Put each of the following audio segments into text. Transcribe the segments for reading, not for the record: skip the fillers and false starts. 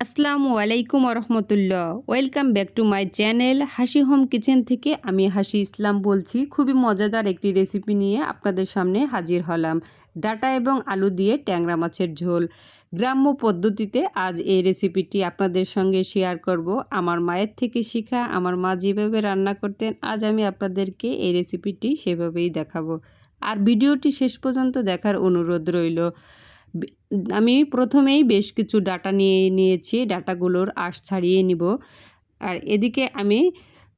আসসালামু আলাইকুম রহমতুল্লাহ। Welcome back to my channel Hashi home kitchen থেকে আমি হাসি ইসলাম বলছি। খুবই মজাদার একটি রেসিপি নিয়ে আপনাদের সামনে হাজির হলাম। ডাটা এবং আলু দিয়ে ট্যাংরা মাছের ঝোল গ্রাম্য পদ্ধতিতে আজ এই রেসিপিটি আপনাদের সঙ্গে শেয়ার করব। আমার মায়ের থেকে শেখা, আমার মা যেভাবে রান্না করতেন আজ আমি আপনাদেরকে এই রেসিপিটি সেভাবেই দেখাবো। আর ভিডিওটি শেষ পর্যন্ত দেখার অনুরোধ রইল। আমি প্রথমেই বেশ কিছু ডাটা নিয়েছি, ডাটাগুলোর আঁশ ছাড়িয়ে নিব। আর এদিকে আমি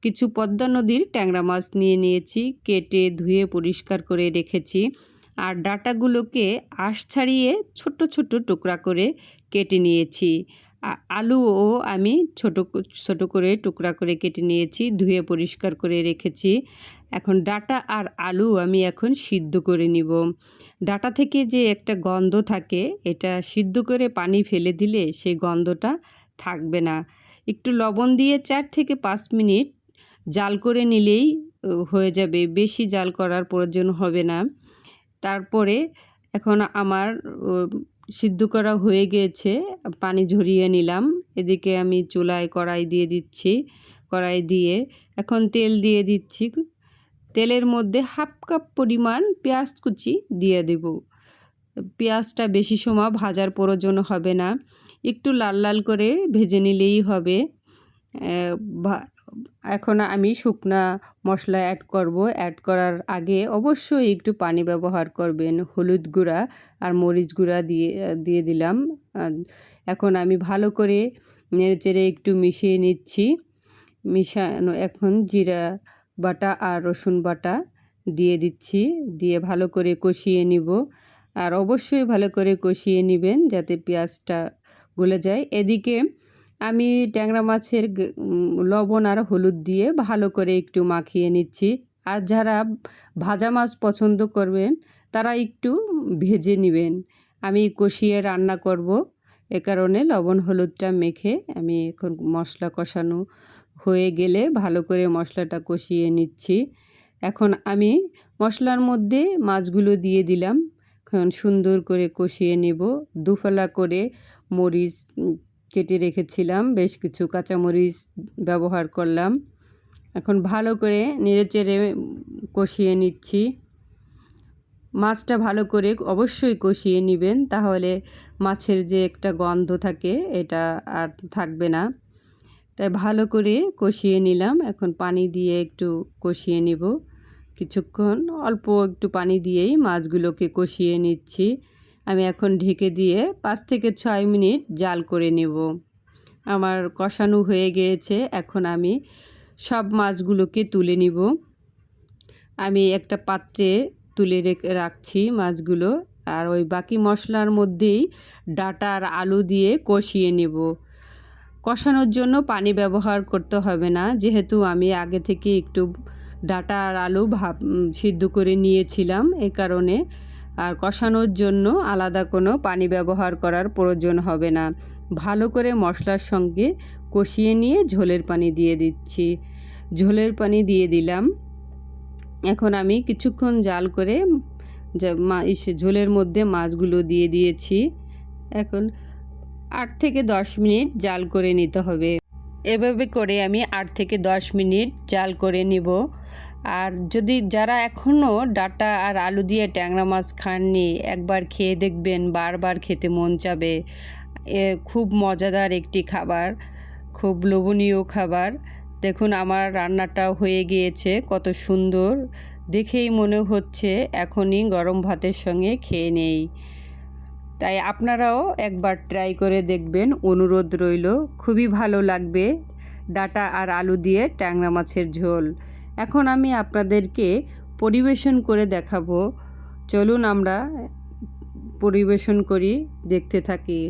কিছু পদ্মা নদীর ট্যাংরা মাছ নিয়েছি, কেটে ধুয়ে পরিষ্কার করে রেখেছি। আর ডাটাগুলোকে আঁশ ছাড়িয়ে ছোট ছোট টুকরা করে কেটে নিয়েছি। আলুও আমি ছোট ছোট করে টুকরা করে কেটে নিয়েছি, ধুয়ে পরিষ্কার করে রেখেছি। এখন ডাটা আর আলু আমি এখন সিদ্ধ করে নিব। ডাটা থেকে যে একটা গন্ধ থাকে, এটা সিদ্ধ করে পানি ফেলে দিলে সেই গন্ধটা থাকবে না। একটু লবণ দিয়ে 4 থেকে 5 মিনিট জাল করে নিলেই হয়ে যাবে, বেশি জাল করার প্রয়োজন হবে না। তারপরে এখন আমার সিদ্ধ করা হয়ে গিয়েছে, পানি ঝরিয়ে নিলাম। এদিকে আমি চুলায় কড়াই দিয়ে দিচ্ছি, কড়াই দিয়ে এখন তেল দিয়ে দিচ্ছি। তেলের মধ্যে হাফ কাপ পরিমাণ পেঁয়াজ কুচি দিয়ে দেব। পেঁয়াজটা বেশি সময় ভাজার প্রয়োজন হবে না, একটু লাল লাল করে ভেজে নিলেই হবে। এখন আমি শুকনা মশলা অ্যাড করব। অ্যাড করার আগে অবশ্যই একটু পানি ব্যবহার করবেন। হলুদ গুঁড়া আর মরিচ গুঁড়া দিয়ে দিলাম। এখন আমি ভালো করে নেড়েচেড়ে একটু মিশিয়ে নিচ্ছি। মিশানো এখন জিরা বাটা আর রসুন বাটা দিয়ে দিচ্ছি, দিয়ে ভালো করে কষিয়ে নিব। আর অবশ্যই ভালো করে কষিয়ে নেবেন যাতে পেঁয়াজটা গলে যায়। এদিকে আমি ট্যাংরা মাছের লবণ আর হলুদ দিয়ে ভালো করে একটু মাখিয়ে নিচ্ছি। আর যারা ভাজা মাছ পছন্দ করবেন তারা একটু ভেজে নেবেন। আমি কষিয়ে রান্না করব, এ কারণে লবণ হলুদটা মেখে আমি এখন মশলা কষানো হয়ে গেলে ভালো করে মশলাটা কষিয়ে নিচ্ছি। এখন আমি মশলার মধ্যে মাছগুলো দিয়ে দিলাম, এখন সুন্দর করে কষিয়ে নেব। দুফালা করে মরিচ কেটে রেখেছিলাম, বেশ কিছু কাঁচামরিচ ব্যবহার করলাম। এখন ভালো করে নেড়েচেড়ে কষিয়ে নিচ্ছি। মাছটা ভালো করে অবশ্যই কষিয়ে নেবেন, তাহলে মাছের যে একটা গন্ধ থাকে এটা আর থাকবে না। তাই ভালো করে কষিয়ে নিলাম। এখন পানি দিয়ে একটু কষিয়ে নেব কিছুক্ষণ, অল্প একটু পানি দিয়েই মাছগুলোকে কষিয়ে নিচ্ছি। আমি এখন ঢেকে দিয়ে 5 থেকে 6 মিনিট জাল করে নেব। আমার কষানো হয়ে গিয়েছে, এখন আমি সব মাছগুলোকে তুলে নিব। আমি একটা পাত্রে তুলে রাখছি মাছগুলো, আর ওই বাকি মশলার মধ্যেই ডাটা আর আলু দিয়ে কষিয়ে নেব। কষানোর জন্য পানি ব্যবহার করতে হবে না, যেহেতু আমি আগে থেকে একটু ডাটা আর আলু সিদ্ধ করে নিয়েছিলাম, এ কারণে। আর কষানোর জন্য আলাদা কোনো পানি ব্যবহার করার প্রয়োজন হবে না। ভালো করে মশলার সঙ্গে কষিয়ে নিয়ে ঝোলের পানি দিয়ে দিচ্ছি। ঝোলের পানি দিয়ে দিলাম। এখন আমি কিছুক্ষণ জাল করে ঝোলের মধ্যে মাছগুলো দিয়ে দিয়েছি। এখন 8 থেকে 10 মিনিট জাল করে নিতে হবে। এভাবে করে আমি 8 থেকে 10 মিনিট জাল করে নিব। আর যদি যারা এখনও ডাটা আর আলু দিয়ে ট্যাংরা মাছ খাননি, একবার খেয়ে দেখবেন, বারবার খেতে মন চাবে। খুব মজাদার একটি খাবার, খুব লোভনীয় খাবার। দেখুন আমার রান্নাটাও হয়ে গিয়েছে, কত সুন্দর দেখেই মনে হচ্ছে এখনই গরম ভাতের সঙ্গে খেয়ে নেই। তাই আপনারাও একবার ট্রাই করে দেখবেন, অনুরোধ রইল, খুবই ভালো লাগবে। ডাটা আর আলু দিয়ে ট্যাংরা মাছের ঝোল এখন আমি আপনাদেরকে পরিবেশন করে দেখাবো। চলুন আমরা পরিবেশন করি, দেখতে থাকি।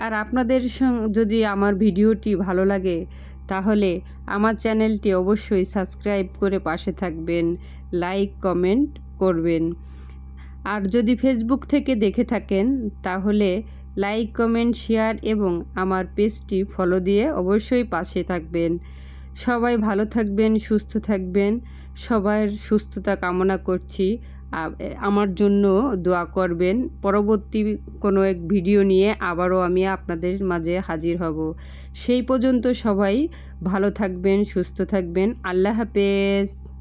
আর আপনাদের যদি আমার ভিডিওটি ভালো লাগে তাহলে আমার চ্যানেলটি অবশ্যই সাবস্ক্রাইব করে পাশে থাকবেন, লাইক কমেন্ট করবেন। আর যদি ফেসবুক থেকে দেখে থাকেন তাহলে লাইক কমেন্ট শেয়ার এবং আমার পেজটি ফলো দিয়ে অবশ্যই পাশে থাকবেন। সবাই ভালো থাকবেন, সুস্থ থাকবেন, সবার সুস্থতা কামনা করছি। আমার জন্য দোয়া করবেন। পরবর্তী কোনো এক ভিডিও নিয়ে আবারও আমি আপনাদের মাঝে হাজির হব। সেই পর্যন্ত সবাই ভালো থাকবেন, সুস্থ থাকবেন। আল্লাহ হাফেজ।